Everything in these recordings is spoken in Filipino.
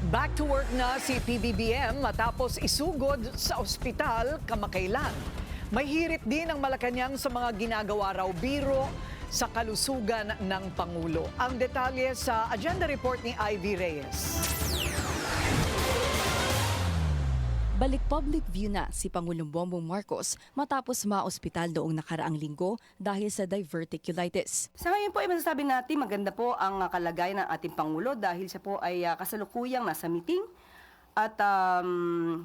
Back to work na si PBBM matapos isugod sa ospital kamakailan. May hirit din ang Malacanang sa mga ginagawa raw biro sa kalusugan ng Pangulo. Ang detalye sa agenda report ni Ivy Reyes. Balik public view na si Pangulong Bongbong Marcos matapos maospital noong nakaraang linggo dahil sa diverticulitis. Sa ngayon po ay masasabi natin maganda po ang kalagayan ng ating Pangulo dahil siya po ay kasalukuyang nasa meeting. At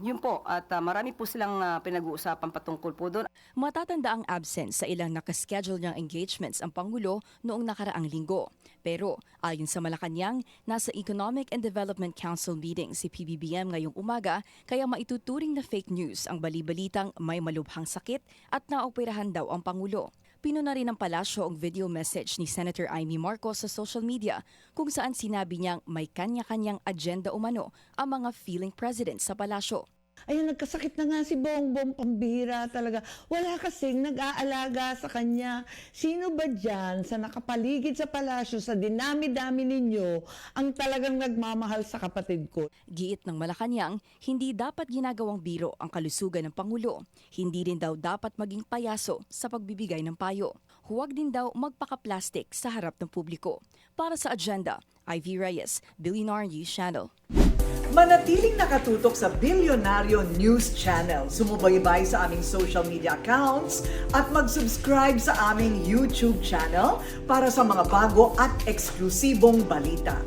yun po, at marami po silang pinag-uusapan patungkol po doon. Matatanda ang absence sa ilang nakaschedule niyang engagements ang Pangulo noong nakaraang linggo. Pero ayon sa Malacanang, nasa Economic and Development Council meeting si PBBM ngayong umaga kaya maituturing na fake news ang balibalitang may malubhang sakit at naoperahan daw ang Pangulo. Pinuna rin ng palasyo ang video message ni Senator Amy Marcos sa social media kung saan sinabi niyang may kanya-kanyang agenda umano ang mga feeling president sa palasyo. Ayun, nagkasakit na nga si Bongbong, pambihira talaga. Wala kasing nag-aalaga sa kanya. Sino ba dyan sa nakapaligid sa palasyo, sa dinami-dami ninyo, ang talagang nagmamahal sa kapatid ko? Giit ng Malacanang, hindi dapat ginagawang biro ang kalusugan ng Pangulo. Hindi rin daw dapat maging payaso sa pagbibigay ng payo. Huwag din daw magpaka-plastic sa harap ng publiko. Para sa agenda, Ivy Reyes, Billionaire News Channel. Manatiling nakatutok sa Bilyonaryo News Channel. Sumubaybay sa aming social media accounts at mag-subscribe sa aming YouTube channel para sa mga bago at eksklusibong balita.